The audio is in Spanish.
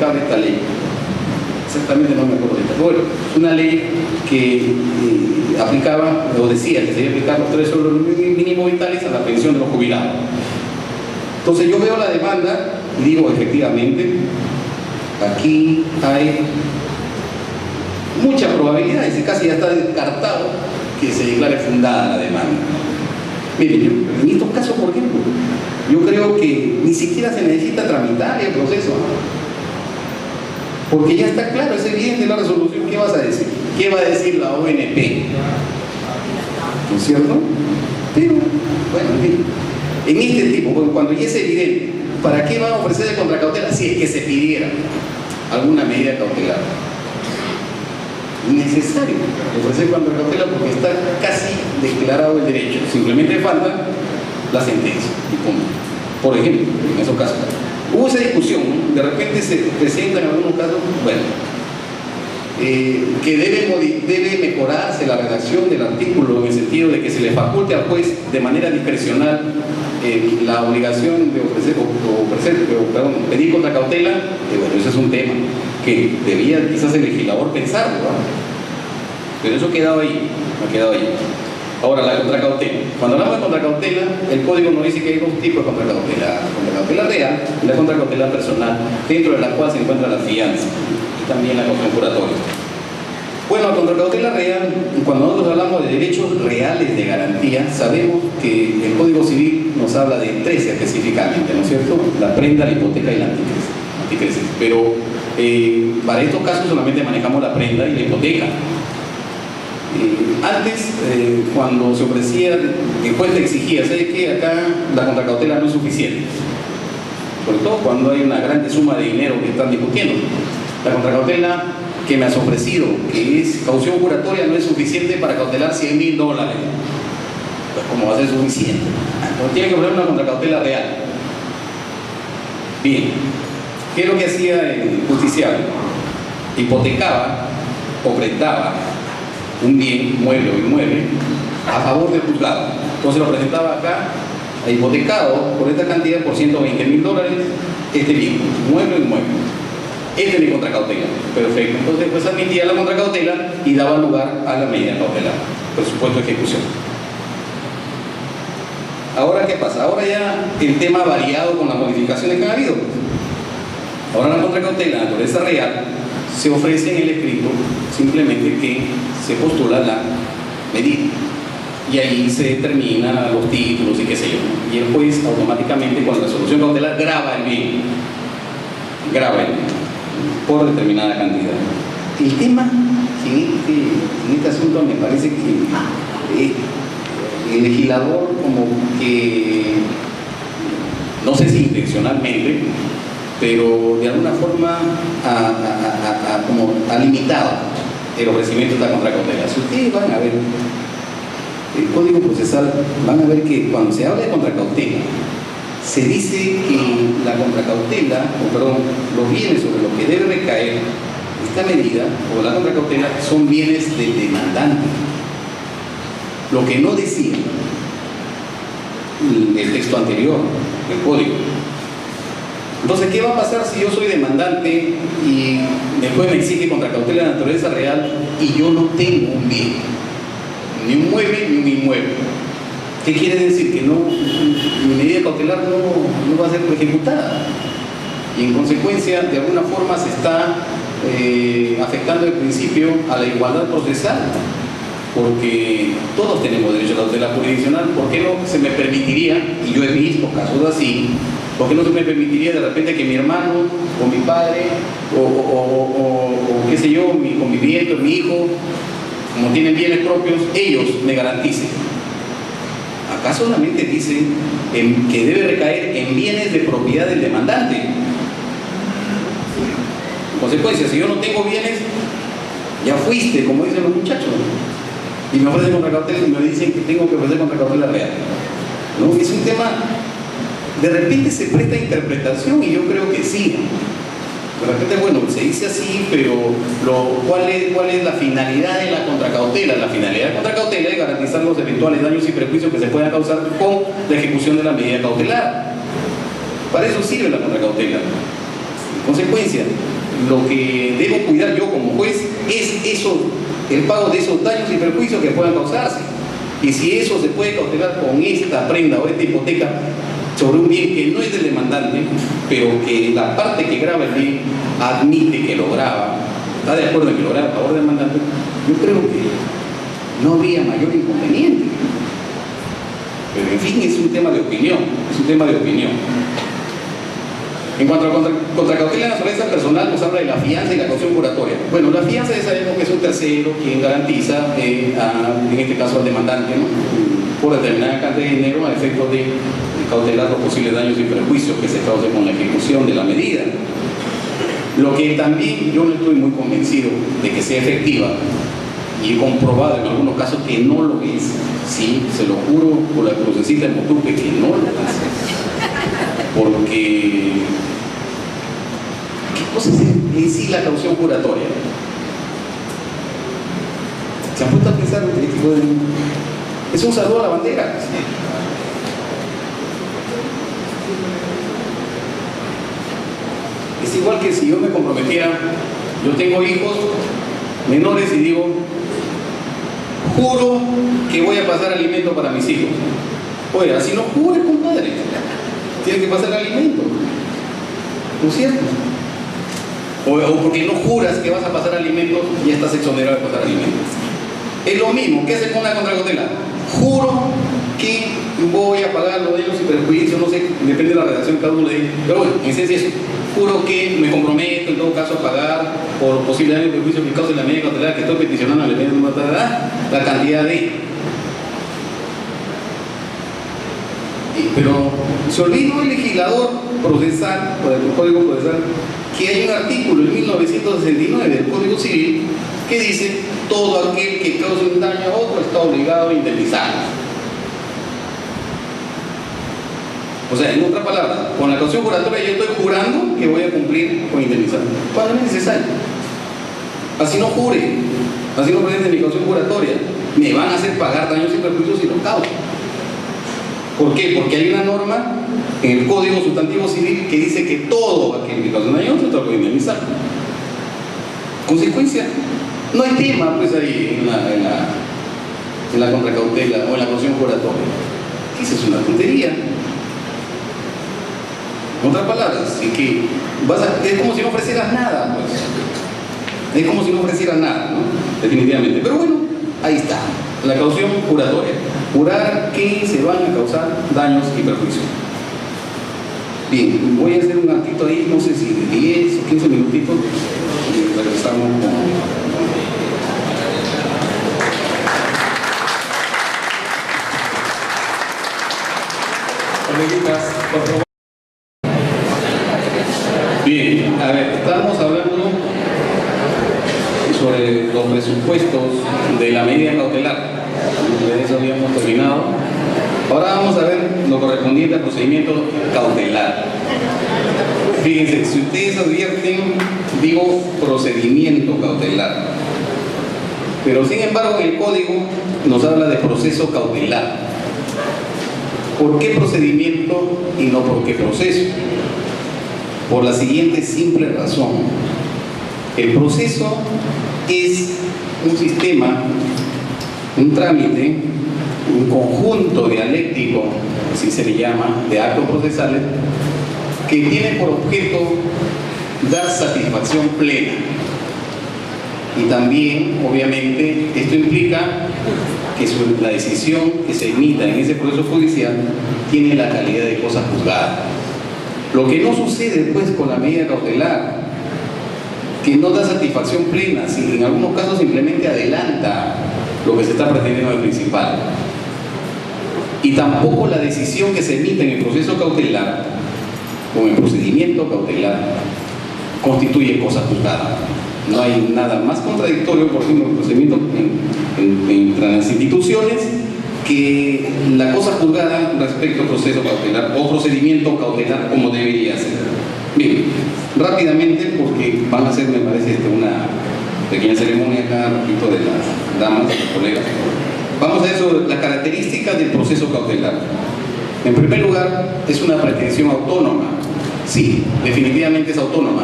aplicable esta ley. Exactamente no me acuerdo ahorita. Bueno, una ley que aplicaba, o decía que se iba a aplicar los 3 sueldos mínimos vitales a la pensión de los jubilados. Entonces yo veo la demanda y digo, efectivamente, aquí hay mucha probabilidad, y casi ya está descartado que se declare fundada la demanda. Miren, yo, en estos casos, por ejemplo, yo creo que ni siquiera se necesita tramitar el proceso, porque ya está claro, es evidente la resolución. ¿Qué vas a decir? ¿Qué va a decir la ONP? ¿No es cierto? Pero, bueno, en fin, en este tipo, cuando ya es evidente, ¿para qué van a ofrecer de contracautela si es que se pidiera alguna medida cautelar? Innecesario ofrecer contracautela porque está casi declarado el derecho, simplemente falta la sentencia y punto. Por ejemplo, en esos casos hubo esa discusión, ¿no? De repente se presenta en algunos casos, bueno, que debe mejorarse la redacción del artículo en el sentido de que se le faculte al juez de manera discrecional la obligación de pedir contracautela. Bueno, ese es un tema que debía quizás el legislador pensarlo, ¿no? Pero eso ha quedado ahí. Ahora, la contracautela. Cuando hablamos de contracautela, el código nos dice que hay 2 tipos de contracautela: la contracautela real y la contracautela personal, dentro de la cual se encuentra la fianza y también la caución juratoria. Bueno, la contracautela real, cuando nosotros hablamos de derechos reales de garantía, sabemos que el Código Civil nos habla de 3 específicamente, ¿no es cierto? La prenda, la hipoteca y la anticresis. Pero para estos casos solamente manejamos la prenda y la hipoteca. Antes, cuando se ofrecía, el juez te exigía, ¿sabes qué? Acá la contracautela no es suficiente. Sobre todo cuando hay una gran suma de dinero que están discutiendo. La contracautela que me has ofrecido, que es caución juratoria, no es suficiente para cautelar $100.000. Pues, ¿cómo va a ser suficiente? Entonces tiene que poner una contracautela real. Bien, ¿qué es lo que hacía el justiciable? Hipotecaba o prestaba un bien, mueble o inmueble, a favor del juzgado. Entonces lo presentaba acá, hipotecado por esta cantidad, por $120.000, este bien, mueble o inmueble. Este es mi contracautela. Perfecto. Entonces, pues admitía la contracautela y daba lugar a la medida cautelar, presupuesto de ejecución. Ahora, ¿qué pasa? Ahora ya el tema ha variado con las modificaciones que ha habido. Ahora la contracautela, la naturaleza real, se ofrece en el escrito simplemente que se postula la medida y ahí se determinan los títulos y qué sé yo, y el juez automáticamente con la resolución cautelar graba el bien por determinada cantidad. El tema en este asunto me parece que el legislador como que, no sé si intencionalmente, pero de alguna forma ha limitado el ofrecimiento de esta contracautela. Si ustedes van a ver el Código Procesal, van a ver que cuando se habla de contracautela, se dice que la contracautela, los bienes sobre los que debe recaer esta medida o la contracautela son bienes del demandante. Lo que no decía el texto anterior del Código. Entonces, ¿qué va a pasar si yo soy demandante y después me exige contracautela de naturaleza real y yo no tengo un bien, ni un mueble ni un inmueble? ¿Qué quiere decir? Que mi medida cautelar no va a ser ejecutada y en consecuencia de alguna forma se está afectando el principio a la igualdad procesal, porque todos tenemos derecho a la tutela jurisdiccional. ¿Por qué no se me permitiría, y yo he visto casos así, por qué no se me permitiría de repente que mi hermano o mi padre o qué sé yo, mi conviviente, mi hijo, como tienen bienes propios, ellos me garanticen? Acá solamente dice que debe recaer en bienes de propiedad del demandante. En consecuencia, si yo no tengo bienes, ya fuiste, como dicen los muchachos, y me ofrecen contracautela y me dicen que tengo que ofrecer contracautela real, ¿no? Es un tema, de repente se presta interpretación y yo creo que sí. De repente, bueno, se dice así, pero ¿cuál es la finalidad de la contracautela? La finalidad de la contracautela es garantizar los eventuales daños y perjuicios que se puedan causar con la ejecución de la medida cautelar. Para eso sirve la contracautela. En consecuencia, lo que debo cuidar yo como juez es eso, el pago de esos daños y perjuicios que puedan causarse. Y si eso se puede cautelar con esta prenda o esta hipoteca sobre un bien que no es del demandante, pero que la parte que graba el bien admite que lo graba, está de acuerdo en que lo graba a favor del demandante, yo creo que no habría mayor inconveniente. Pero en fin, es un tema de opinión, es un tema de opinión. En cuanto a contracautela de naturaleza personal, nos habla de la fianza y la caución juratoria. Bueno, la fianza ya sabemos que es un tercero quien garantiza, en este caso al demandante, ¿no?, por determinada cantidad de dinero a efectos de cautelar los posibles daños y perjuicios que se causen con la ejecución de la medida. Lo que también yo no estoy muy convencido de que sea efectiva, y he comprobado en algunos casos que no lo es, sí, se lo juro por la crucecita de Motupe que no lo es, porque ¿qué cosa es en sí la caución juratoria? ¿Se han puesto a pensar en este tipo de... Es un saludo a la bandera? Es igual que si yo me comprometiera, yo tengo hijos menores y digo, juro que voy a pasar alimento para mis hijos. Oye, así no jures, compadre. Tienes que pasar alimento. ¿No es cierto? O porque no juras que vas a pasar alimentos, ya estás exonerado de pasar alimentos. Es lo mismo. ¿Qué hace con la contracautela? Juro que voy a pagar los daños y perjuicios, no sé, depende de la redacción que cada uno le diga. Pero bueno, en esencia eso. Juro que me comprometo en todo caso a pagar por posible daño y perjuicio que cause la medida cautelar que estoy peticionando al elemento la cantidad de... Pero se olvidó el legislador procesal, o del Código Procesal, que hay un artículo en 1969 del Código Civil que dice: todo aquel que cause un daño a otro está obligado a indemnizarlo. O sea, en otras palabras, con la caución juratoria yo estoy jurando que voy a cumplir con indemnizar cuando es necesario. Así no jure, así no presente mi caución juratoria, me van a hacer pagar daños y perjuicios si los causo. ¿Por qué? Porque hay una norma en el Código Sustantivo Civil que dice que todo aquel que causa un daño a otro está que indemnizar. Consecuencia, no hay tema pues ahí en la contracautela o en la caución juratoria. Esa es una tontería. En otras palabras, es que es como si no ofrecieras nada, pues. Es como si no ofrecieras nada, ¿no? Definitivamente. Pero bueno, ahí está, la caución juratoria. Jurar que se van a causar daños y perjuicios. Bien, voy a hacer un actito ahí, no sé si de 10 o 15 minutitos, y regresamos con... Coleguitas, por favor. Bien, a ver, estamos hablando sobre los presupuestos de la medida cautelar. De eso habíamos terminado. Ahora vamos a ver lo correspondiente al procedimiento cautelar. Fíjense, si ustedes advierten, digo procedimiento cautelar. Pero sin embargo en el código nos habla de proceso cautelar. ¿Por qué procedimiento y no por qué proceso? Por la siguiente simple razón. El proceso es un sistema, un trámite, un conjunto dialéctico, así se le llama, de actos procesales, que tiene por objeto dar satisfacción plena. Y también, obviamente, esto implica que la decisión que se emita en ese proceso judicial tiene la calidad de cosa juzgada. Lo que no sucede pues con la medida cautelar, que no da satisfacción plena, sino en algunos casos simplemente adelanta lo que se está pretendiendo del principal. Y tampoco la decisión que se emite en el proceso cautelar, o en el procedimiento cautelar, constituye cosa juzgada. No hay nada más contradictorio, por ejemplo, en el procedimiento entre las instituciones, que la cosa juzgada respecto al proceso cautelar o procedimiento cautelar como debería ser. Bien, rápidamente, porque van a hacer, me parece, una pequeña ceremonia acá respecto de las damas, de los colegas. Vamos a ver sobre las características del proceso cautelar. En primer lugar, es una pretensión autónoma. Sí, definitivamente es autónoma.